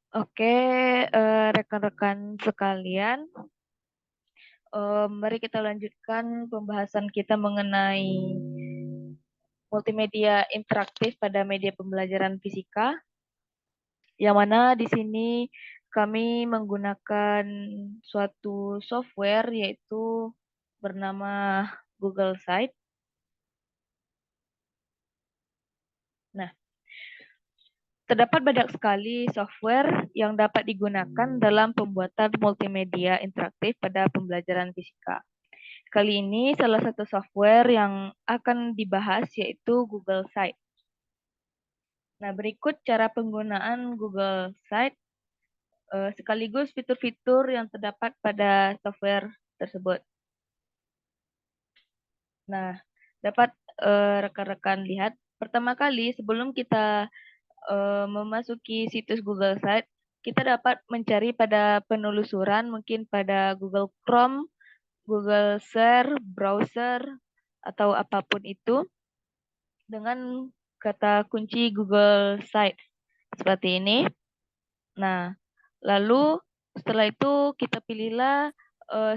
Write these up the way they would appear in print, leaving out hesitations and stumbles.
Oke, rekan-rekan sekalian, mari kita lanjutkan pembahasan kita mengenai multimedia interaktif pada media pembelajaran fisika, yang mana di sini kami menggunakan suatu software yaitu bernama Google Site. Nah, terdapat banyak sekali software yang dapat digunakan dalam pembuatan multimedia interaktif pada pembelajaran fisika. Kali ini salah satu software yang akan dibahas yaitu Google Site. Nah, berikut cara penggunaan Google Site sekaligus fitur-fitur yang terdapat pada software tersebut. Nah, dapat rekan-rekan lihat, pertama kali sebelum kita memasuki situs Google Site, kita dapat mencari pada penelusuran, mungkin pada Google Chrome, Google Share, browser, atau apapun itu, dengan kata kunci Google Site seperti ini. Nah, lalu setelah itu kita pilihlah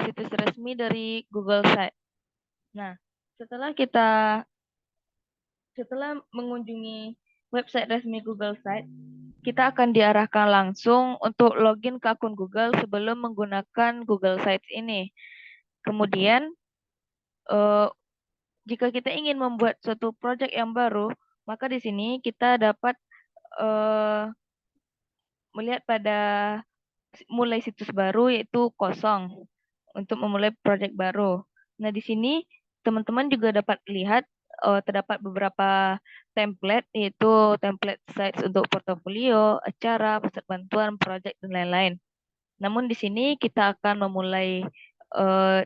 situs resmi dari Google Site. Nah, setelah mengunjungi website resmi Google Site, kita akan diarahkan langsung untuk login ke akun Google sebelum menggunakan Google Sites ini. Kemudian, eh, jika kita ingin membuat suatu project yang baru, maka di sini kita dapat eh, melihat pada mulai situs baru yaitu kosong untuk memulai project baru. Nah, di sini teman-teman juga dapat lihat terdapat beberapa template yaitu template sites untuk portofolio, acara, pusat bantuan, project dan lain-lain. Namun di sini kita akan memulai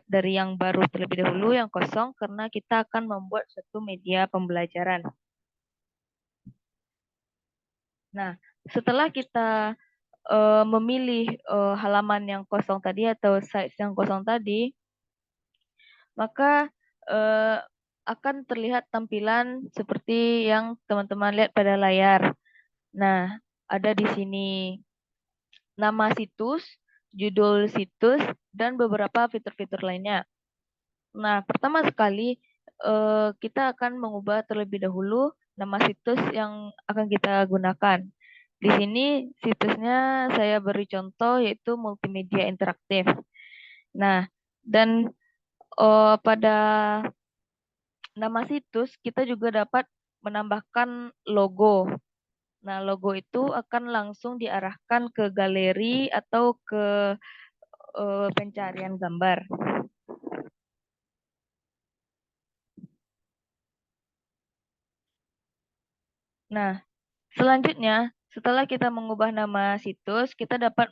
dari yang baru terlebih dahulu yang kosong karena kita akan membuat suatu media pembelajaran. Nah, setelah kita memilih halaman yang kosong tadi atau sites yang kosong tadi, maka eh, akan terlihat tampilan seperti yang teman-teman lihat pada layar. Nah, ada di sini nama situs, judul situs, dan beberapa fitur-fitur lainnya. Nah, pertama sekali kita akan mengubah terlebih dahulu nama situs yang akan kita gunakan. Di sini situsnya saya beri contoh yaitu multimedia interaktif. Nah, dan pada nama situs kita juga dapat menambahkan logo. Nah, logo itu akan langsung diarahkan ke galeri atau ke pencarian gambar. Nah, selanjutnya setelah kita mengubah nama situs, kita dapat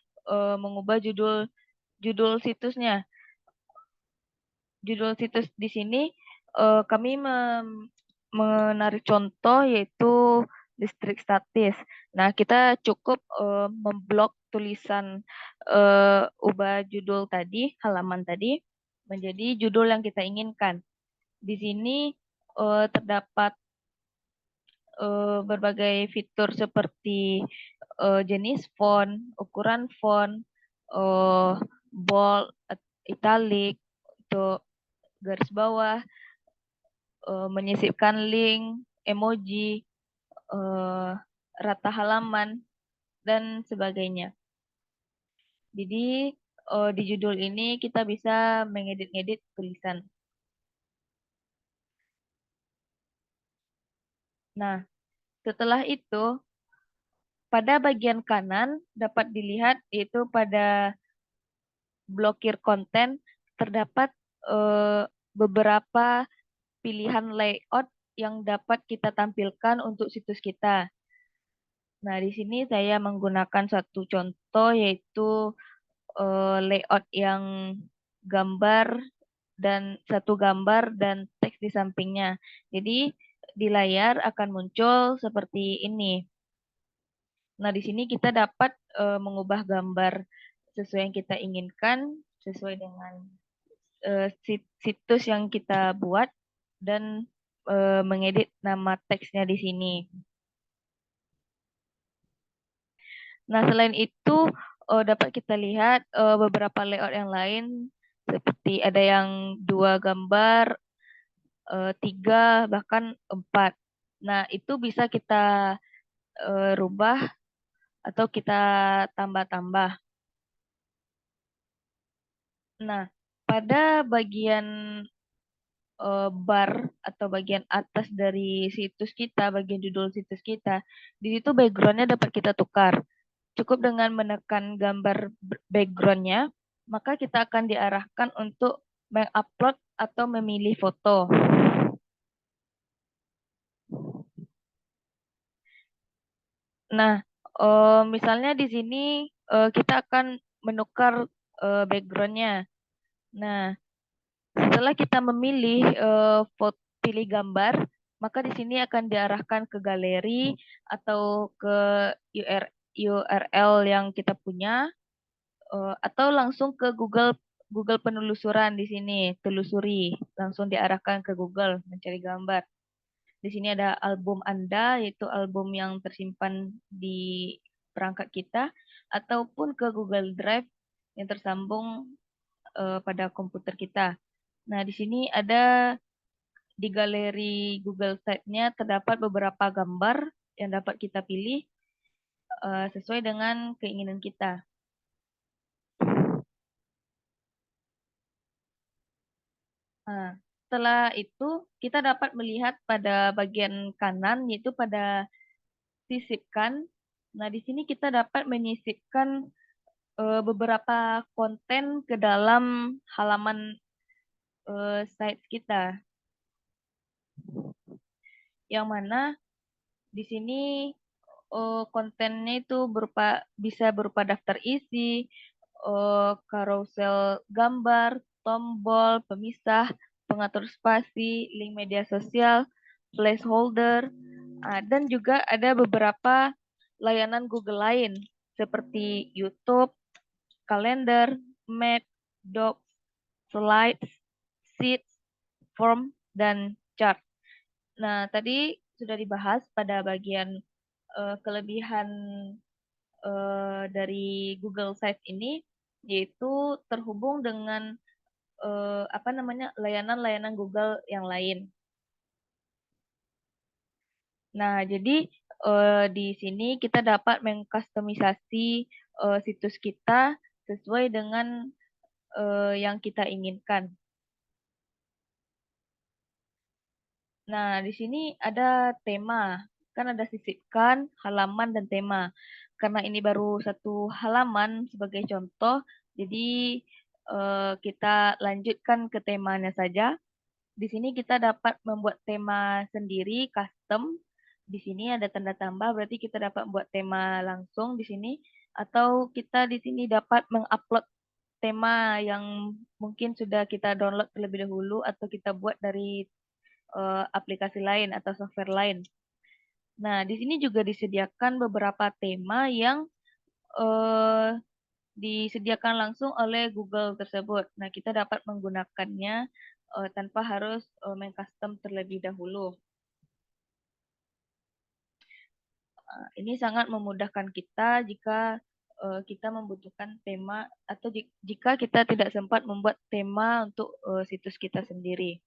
mengubah judul judul situsnya. Judul situs di sini kami menarik contoh yaitu listrik statis. Nah, kita cukup memblok tulisan ubah judul tadi, halaman tadi menjadi judul yang kita inginkan. Di sini terdapat berbagai fitur seperti jenis font, ukuran font, uh, bold, italic, untuk garis bawah, menyisipkan link, emoji, eh, rata halaman, dan sebagainya. Jadi di judul ini kita bisa mengedit-ngedit tulisan. Nah, setelah itu pada bagian kanan dapat dilihat yaitu pada blokir konten terdapat beberapa pilihan layout yang dapat kita tampilkan untuk situs kita. Nah, di sini saya menggunakan satu contoh yaitu layout yang gambar dan satu gambar dan teks di sampingnya. Jadi di layar akan muncul seperti ini. Nah, di sini kita dapat mengubah gambar sesuai yang kita inginkan, sesuai dengan situs yang kita buat dan mengedit nama teksnya di sini. Nah, selain itu dapat kita lihat beberapa layout yang lain seperti ada yang 2 gambar, 3, bahkan 4. Nah, itu bisa kita rubah atau kita tambah-tambah. Nah, pada bagian bar atau bagian atas dari situs kita, bagian judul situs kita, di situ backgroundnya dapat kita tukar. Cukup dengan menekan gambar backgroundnya, maka kita akan diarahkan untuk mengupload atau memilih foto. Nah, misalnya di sini kita akan menukar backgroundnya. Nah, setelah kita memilih pilih gambar, maka di sini akan diarahkan ke galeri atau ke URL yang kita punya, atau langsung ke Google penelusuran di sini, telusuri, langsung diarahkan ke Google mencari gambar. Di sini ada album Anda, yaitu album yang tersimpan di perangkat kita, ataupun ke Google Drive yang tersambung pada komputer kita. Nah, di sini ada di galeri Google Site-nya terdapat beberapa gambar yang dapat kita pilih sesuai dengan keinginan kita. Nah, setelah itu kita dapat melihat pada bagian kanan yaitu pada sisipkan. Nah, di sini kita dapat menyisipkan beberapa konten ke dalam halaman site kita. Yang mana di sini kontennya itu bisa berupa daftar isi, carousel gambar, tombol, pemisah, pengatur spasi, link media sosial, placeholder, dan juga ada beberapa layanan Google lain seperti YouTube, kalender, Map, Docs, Slides, Sheets, Form, dan Chart. Nah, tadi sudah dibahas pada bagian kelebihan dari Google Sites ini, yaitu terhubung dengan apa namanya layanan-layanan Google yang lain. Nah, jadi di sini kita dapat mengkustomisasi situs kita sesuai dengan yang kita inginkan. Nah, di sini ada tema. Kan ada sisipkan, halaman, dan tema. Karena ini baru satu halaman sebagai contoh, jadi kita lanjutkan ke temanya saja. Di sini kita dapat membuat tema sendiri, custom. Di sini ada tanda tambah, berarti kita dapat membuat tema langsung di sini. Atau kita di sini dapat mengupload tema yang mungkin sudah kita download terlebih dahulu atau kita buat dari aplikasi lain atau software lain. Nah, di sini juga disediakan beberapa tema yang uh, disediakan langsung oleh Google tersebut. Nah, kita dapat menggunakannya tanpa harus mengcustom terlebih dahulu. Ini sangat memudahkan kita jika kita membutuhkan tema atau jika kita tidak sempat membuat tema untuk situs kita sendiri.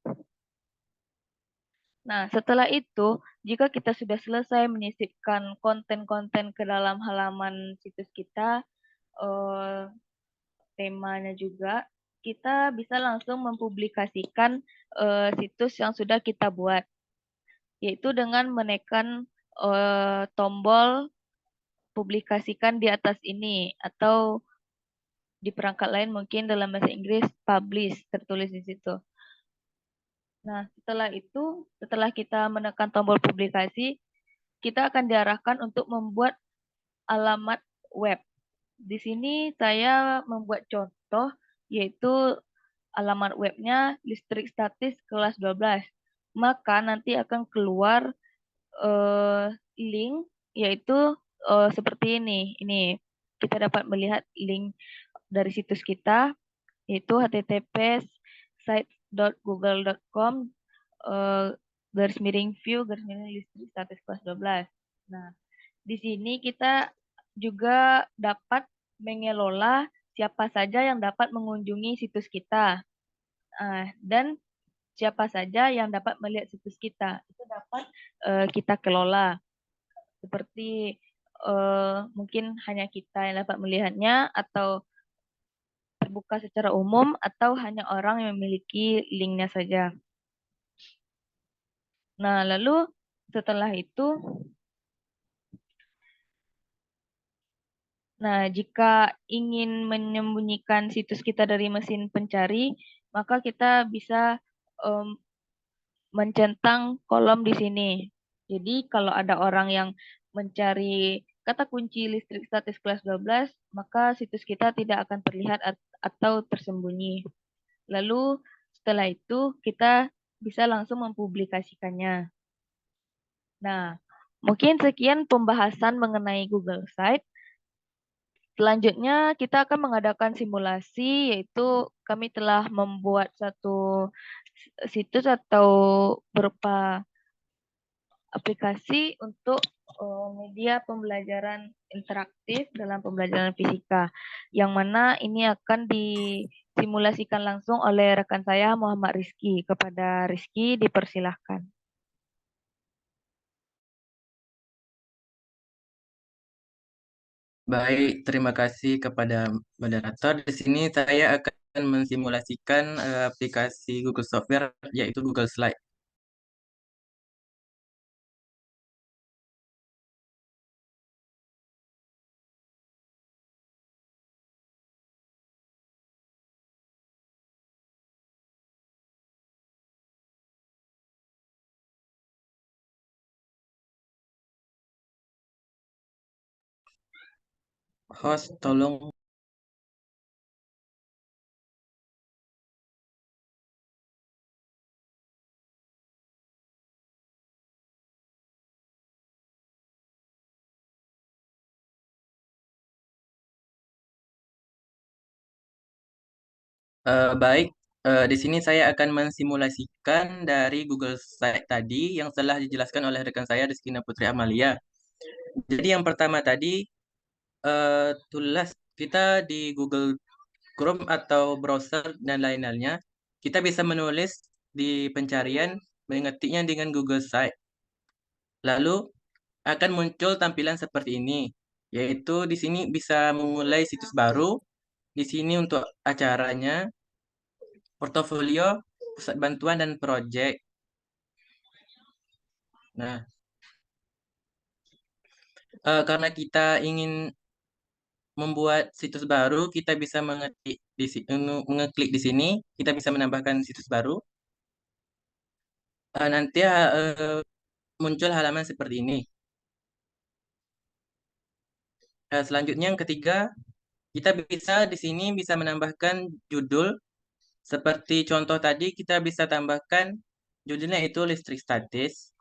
Nah, setelah itu, jika kita sudah selesai menyisipkan konten-konten ke dalam halaman situs kita, eh, temanya juga, kita bisa langsung mempublikasikan situs yang sudah kita buat, yaitu dengan menekan tombol publikasikan di atas ini, atau di perangkat lain mungkin dalam bahasa Inggris publish tertulis di situ. Nah, setelah itu, setelah kita menekan tombol publikasi, kita akan diarahkan untuk membuat alamat web. Di sini saya membuat contoh, yaitu alamat webnya listrik statis kelas 12. Maka nanti akan keluar link, yaitu seperti ini. Ini kita dapat melihat link dari situs kita, yaitu https://sites.google.com garis miring view garis miring listrik statis kelas 12. Nah, di sini kita juga dapat mengelola siapa saja yang dapat mengunjungi situs kita. Dan siapa saja yang dapat melihat situs kita. Itu dapat kita kelola. Seperti mungkin hanya kita yang dapat melihatnya, atau terbuka secara umum, atau hanya orang yang memiliki linknya saja. Nah, lalu setelah itu, jika ingin menyembunyikan situs kita dari mesin pencari, maka kita bisa em, mencentang kolom di sini. Jadi kalau ada orang yang mencari kata kunci listrik statis kelas 12, maka situs kita tidak akan terlihat atau tersembunyi. Lalu setelah itu kita bisa langsung mempublikasikannya. Nah, mungkin sekian pembahasan mengenai Google Site. Selanjutnya kita akan mengadakan simulasi, yaitu kami telah membuat satu situs atau berupa aplikasi untuk media pembelajaran interaktif dalam pembelajaran fisika, yang mana ini akan disimulasikan langsung oleh rekan saya Muhammad Rizky. Kepada Rizky dipersilahkan. Baik, terima kasih kepada moderator. Di sini saya akan mensimulasikan aplikasi Google Software, yaitu Google Slide. Host, tolong. Baik, di sini saya akan mensimulasikan dari Google Slide tadi yang telah dijelaskan oleh rekan saya Rizkina Putri Amalia. Jadi yang pertama tadi, tulas kita di Google Chrome atau browser dan lain-lainnya, kita bisa menulis di pencarian, mengetiknya dengan Google Site. Lalu akan muncul tampilan seperti ini, yaitu di sini bisa memulai situs baru. Di sini untuk acaranya, portofolio, pusat bantuan, dan project. Nah, karena kita ingin membuat situs baru, kita bisa mengeklik di sini, kita bisa menambahkan situs baru. Nanti muncul halaman seperti ini. Selanjutnya yang ketiga, kita bisa di sini bisa menambahkan judul. Seperti contoh tadi, kita bisa tambahkan judulnya itu listrik statis.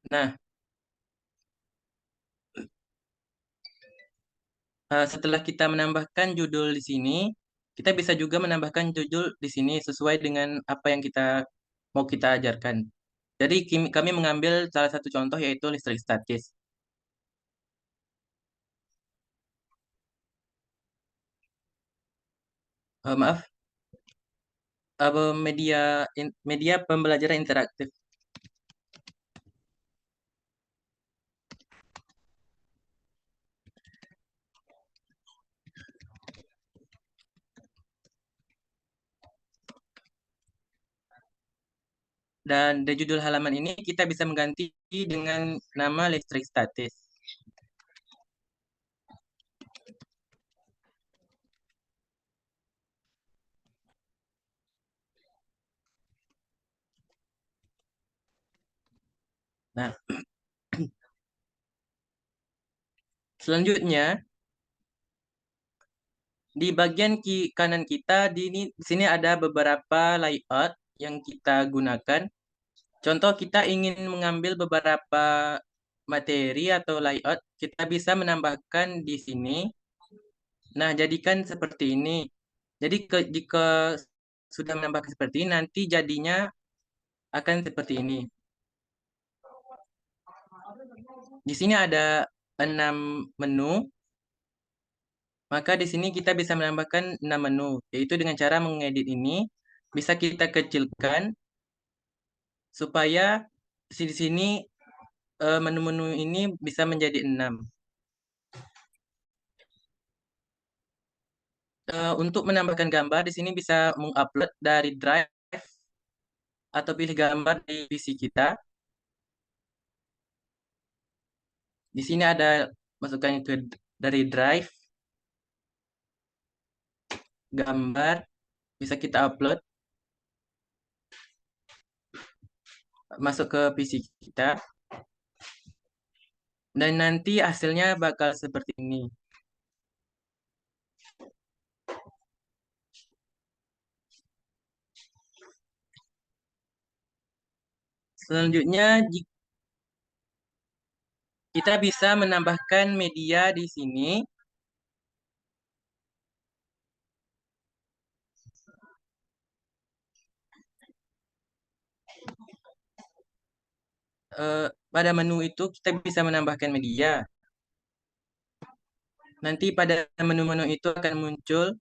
Nah, setelah kita menambahkan judul di sini, kita bisa juga menambahkan judul di sini sesuai dengan apa yang mau kita ajarkan. Jadi kami mengambil salah satu contoh yaitu listrik statis. Maaf, media pembelajaran interaktif. Dan di judul halaman ini kita bisa mengganti dengan nama listrik statis. Nah, selanjutnya di bagian kanan kita di sini ada beberapa layout yang kita gunakan. Contoh kita ingin mengambil beberapa materi atau layout, kita bisa menambahkan di sini. Nah, jadikan seperti ini. Jadi jika sudah menambahkan seperti ini, nanti jadinya akan seperti ini. Di sini ada 6 menu, maka di sini kita bisa menambahkan 6 menu, yaitu dengan cara mengedit ini bisa kita kecilkan supaya di sini menu-menu ini bisa menjadi 6. Untuk menambahkan gambar di sini bisa mengupload dari Drive atau pilih gambar di PC kita. Di sini ada masukkan ke dari Drive, gambar, bisa kita upload, masuk ke PC kita, dan nanti hasilnya bakal seperti ini. Selanjutnya, kita bisa menambahkan media di sini. Pada menu itu kita bisa menambahkan media. Nanti pada menu-menu itu akan muncul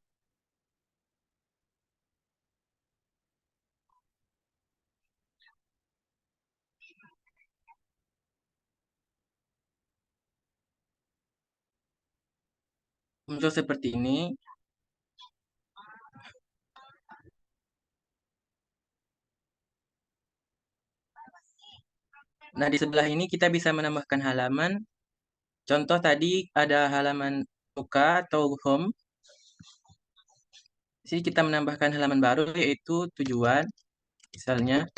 seperti ini. Nah, di sebelah ini kita bisa menambahkan halaman. Contoh tadi ada halaman muka atau home. Di sini kita menambahkan halaman baru yaitu tujuan, misalnya.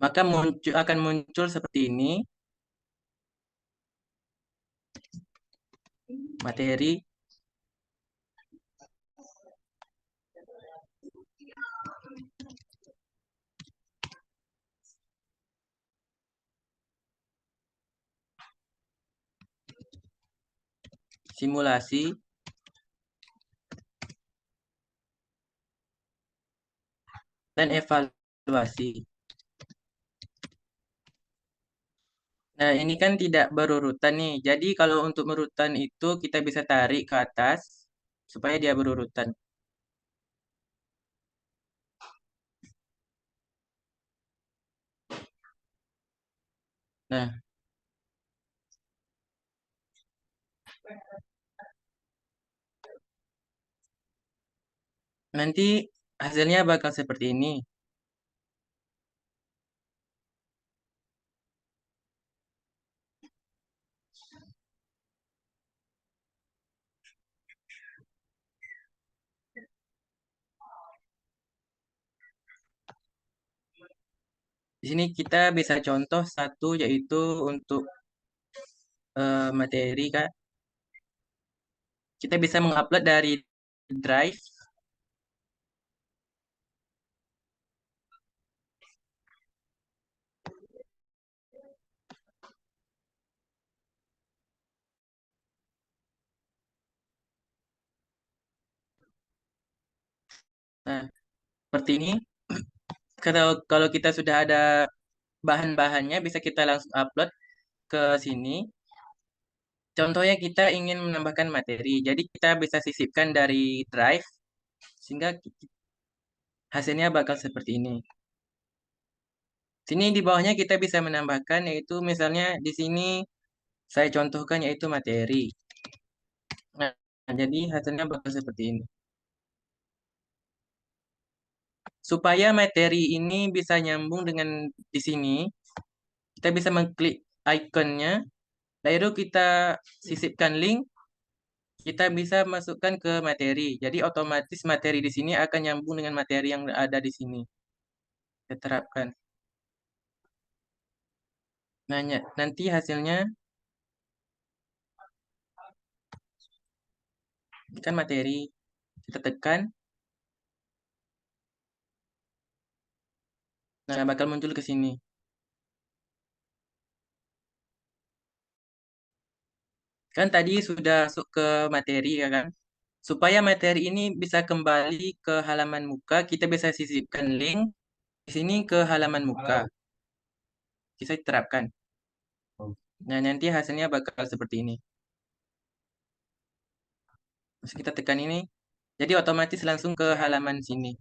Maka akan muncul seperti ini, materi. Simulasi, dan evaluasi. Nah, ini kan tidak berurutan nih. Jadi kalau untuk berurutan itu kita bisa tarik ke atas supaya dia berurutan. Nah, nanti hasilnya bakal seperti ini. Di sini kita bisa contoh satu yaitu untuk materi, Kak. Kita bisa mengupload dari Drive. Nah, seperti ini. Kalau kita sudah ada bahan-bahannya, bisa kita langsung upload ke sini. Contohnya kita ingin menambahkan materi, jadi kita bisa sisipkan dari Drive, sehingga hasilnya bakal seperti ini. Sini di bawahnya kita bisa menambahkan, yaitu misalnya di sini saya contohkan yaitu materi. Nah, jadi hasilnya bakal seperti ini. Supaya materi ini bisa nyambung dengan di sini, kita bisa mengklik ikonnya, lalu kita sisipkan link, kita bisa masukkan ke materi. Jadi otomatis materi di sini akan nyambung dengan materi yang ada di sini. Kita terapkan. Nah, nanti hasilnya kan materi. Kita tekan. Nah, bakal muncul ke sini. Kan tadi sudah masuk ke materi ya kan? Supaya materi ini bisa kembali ke halaman muka, kita bisa sisipkan link di sini ke halaman muka. bisa diterapkan. Nah, nanti hasilnya bakal seperti ini. Terus kita tekan ini, jadi otomatis langsung ke halaman sini.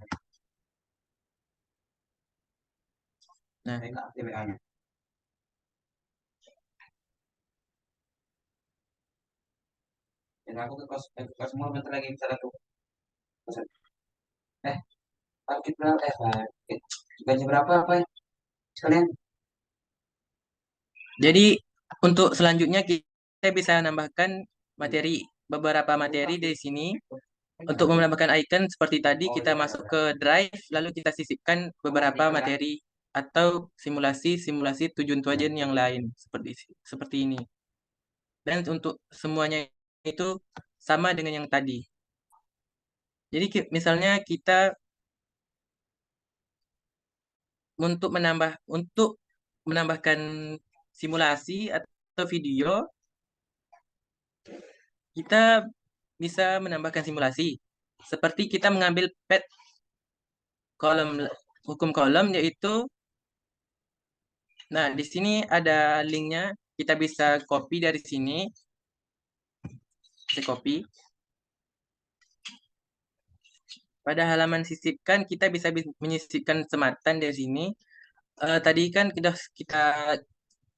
Nah, dan aku ke kos semua bentar lagi bisa aku. Eh, target berapa? Gaji berapa apa ya? Sekalian. Jadi untuk selanjutnya kita bisa menambahkan beberapa materi di sini. Untuk menambahkan icon seperti tadi kita masuk ke Drive lalu kita sisipkan beberapa materi atau simulasi tujuan yang lain seperti ini. Dan untuk semuanya itu sama dengan yang tadi. Jadi misalnya kita untuk menambahkan simulasi atau video, kita bisa menambahkan simulasi. Seperti kita mengambil pet kolom hukum kolom yaitu, nah di sini ada linknya, kita bisa copy dari sini, saya copy. Pada halaman sisipkan kita bisa menyisipkan sematan dari sini. Tadi kan kita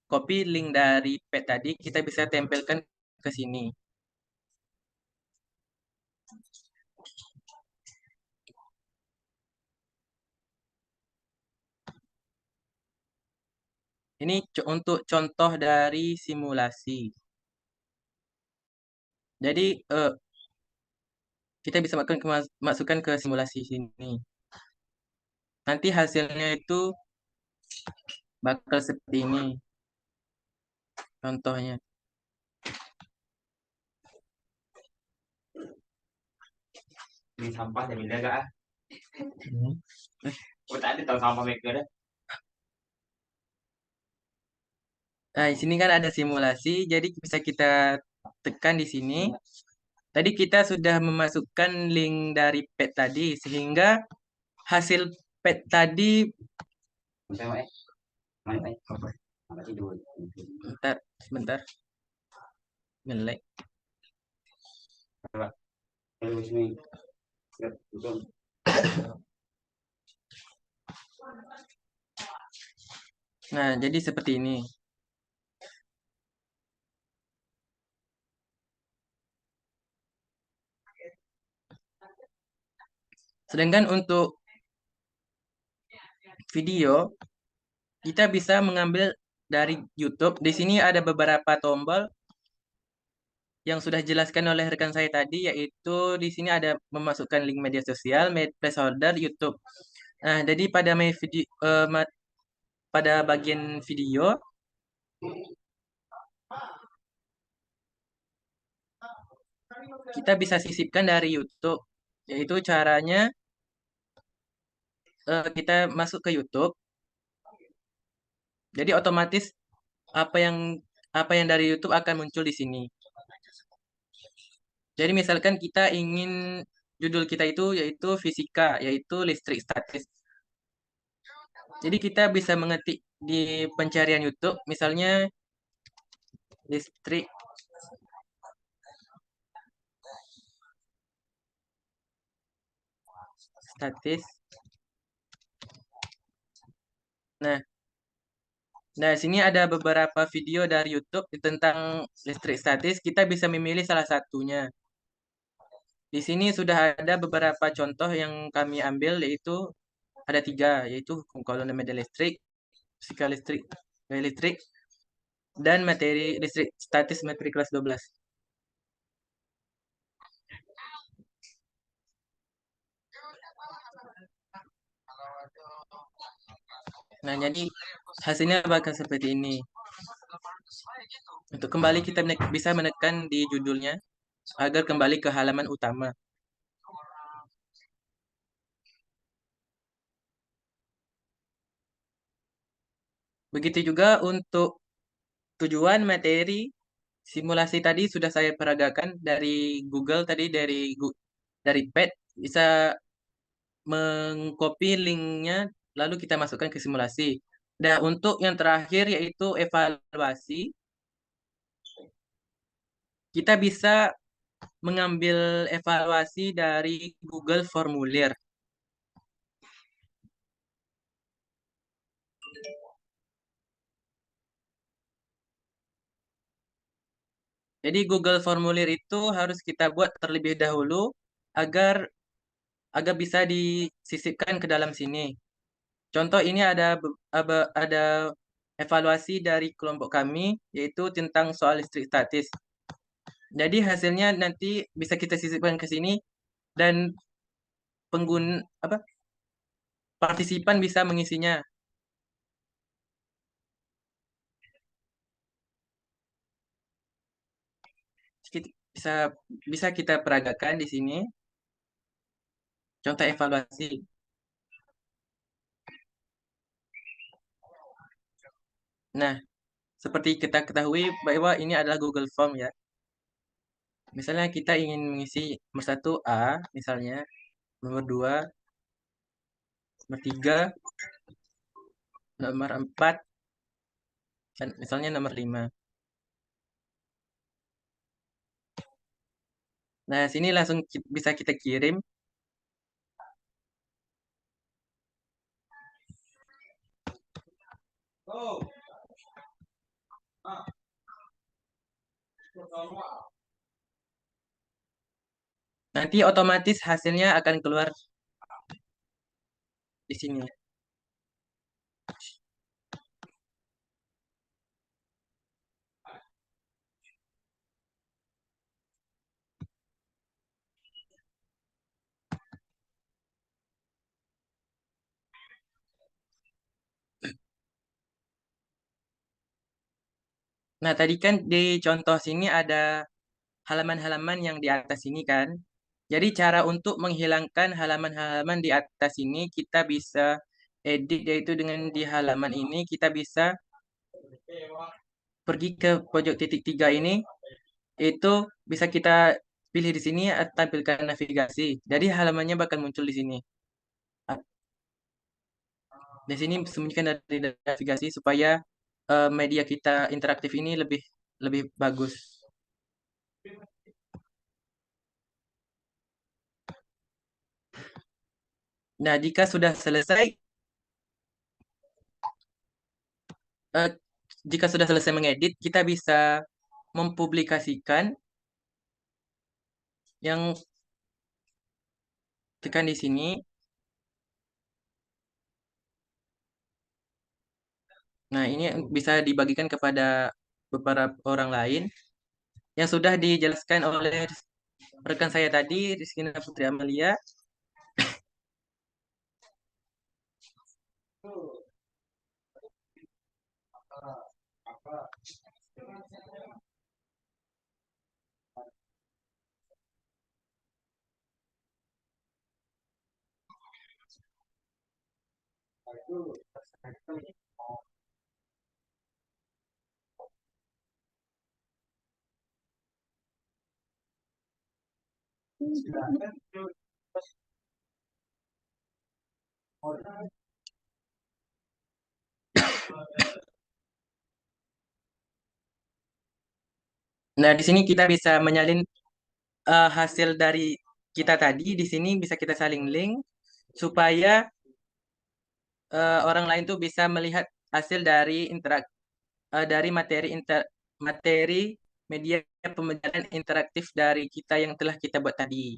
copy link dari pet tadi, kita bisa tempelkan ke sini. Ini untuk contoh dari simulasi. Jadi kita bisa masukkan ke simulasi sini. Nanti hasilnya itu bakal seperti ini. Contohnya. Ini sampah jadi jaga ah. Tadi tahu sampah maker. Nah, di sini kan ada simulasi, jadi bisa kita tekan di sini. Tadi kita sudah memasukkan link dari pet tadi, sehingga hasil pet tadi. Sebentar. Ngelek. Nah, jadi seperti ini. Sedangkan untuk video, kita bisa mengambil dari YouTube. Di sini ada beberapa tombol yang sudah dijelaskan oleh rekan saya tadi, yaitu di sini ada memasukkan link media sosial, placeholder, YouTube. Nah, jadi pada bagian video, kita bisa sisipkan dari YouTube, yaitu caranya kita masuk ke YouTube. Jadi otomatis apa yang dari YouTube akan muncul di sini. Jadi misalkan kita ingin judul kita itu yaitu fisika, yaitu listrik statis. Jadi kita bisa mengetik di pencarian YouTube, misalnya listrik statis. Nah, sini ada beberapa video dari YouTube tentang listrik statis. Kita bisa memilih salah satunya. Di sini sudah ada beberapa contoh yang kami ambil, yaitu ada 3, yaitu hukum kolom media listrik, fisika listrik, gaya listrik, dan materi listrik statis materi kelas 12. Nah, jadi hasilnya bakal seperti ini. Untuk kembali kita bisa menekan di judulnya agar kembali ke halaman utama. Begitu juga untuk tujuan materi simulasi tadi sudah saya peragakan dari Google tadi, dari pet bisa mengcopy linknya lalu kita masukkan ke simulasi. Dan untuk yang terakhir yaitu evaluasi, kita bisa mengambil evaluasi dari Google Formulir. Jadi Google Formulir itu harus kita buat terlebih dahulu agar agar bisa disisipkan ke dalam sini. Contoh ini ada evaluasi dari kelompok kami yaitu tentang soal listrik statis. Jadi hasilnya nanti bisa kita sisipkan ke sini dan apa partisipan bisa mengisinya. Bisa bisa kita peragakan di sini. Contoh evaluasi. Nah, seperti kita ketahui bahwa ini adalah Google Form ya. Misalnya kita ingin mengisi nomor satu A, misalnya, nomor dua, nomor tiga, nomor empat, dan misalnya nomor lima. Nah, sini langsung bisa kita kirim. Nanti otomatis hasilnya akan keluar di sini. Nah, tadi kan di contoh sini ada halaman-halaman yang di atas ini kan. Jadi cara untuk menghilangkan halaman-halaman di atas ini kita bisa edit yaitu dengan di halaman ini kita bisa pergi ke pojok titik tiga ini itu bisa kita pilih di sini tampilkan navigasi. Jadi halamannya bakal muncul di sini. Ah, di sini sembunyikan dari navigasi supaya media kita interaktif ini lebih lebih bagus. Nah, eh, jika sudah selesai mengedit, kita bisa mempublikasikan yang tekan di sini. Nah, ini bisa dibagikan kepada beberapa orang lain yang sudah dijelaskan oleh rekan saya tadi, Rizkina Putri Amalia. Nah, di sini kita bisa menyalin hasil dari kita tadi. Di sini bisa kita saling link supaya orang lain tuh bisa melihat hasil dari dari materi media pembelajaran interaktif dari kita yang telah kita buat tadi.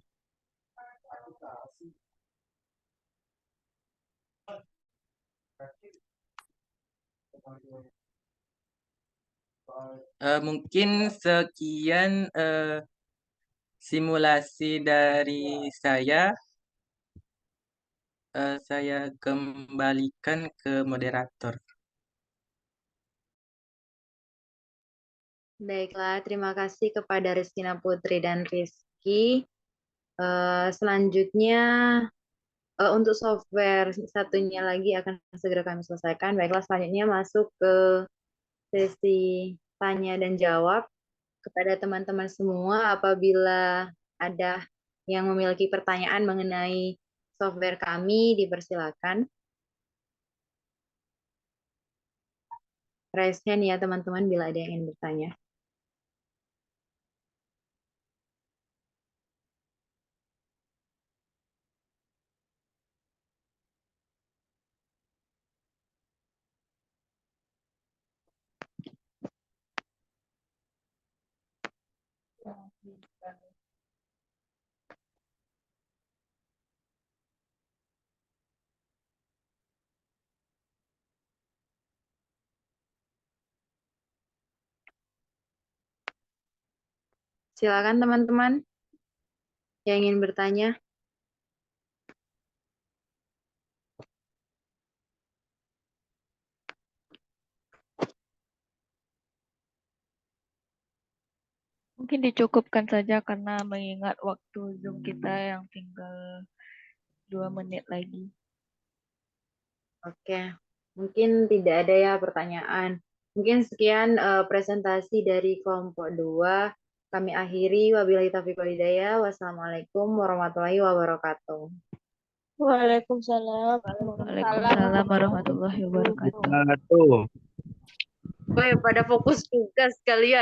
Mungkin sekian simulasi dari saya. Saya kembalikan ke moderator. Baiklah, terima kasih kepada Rizkina Putri dan Rizky. Selanjutnya, untuk software satunya lagi akan segera kami selesaikan. Baiklah, selanjutnya masuk ke sesi tanya dan jawab kepada teman-teman semua. Apabila ada yang memiliki pertanyaan mengenai, software kami, dipersilakan. raise hand ya teman-teman bila ada yang ingin bertanya. Silakan teman-teman yang ingin bertanya. Mungkin dicukupkan saja karena mengingat waktu Zoom kita yang tinggal 2 menit lagi. Oke, mungkin tidak ada ya pertanyaan. Mungkin sekian presentasi dari kelompok 2. Kami akhiri. Wabillahi taufiq wal hidayah. Wassalamualaikum warahmatullahi wabarakatuh. Waalaikumsalam. Waalaikumsalam warahmatullahi wabarakatuh. Wabarakatuh. Pada fokus tugas kalian.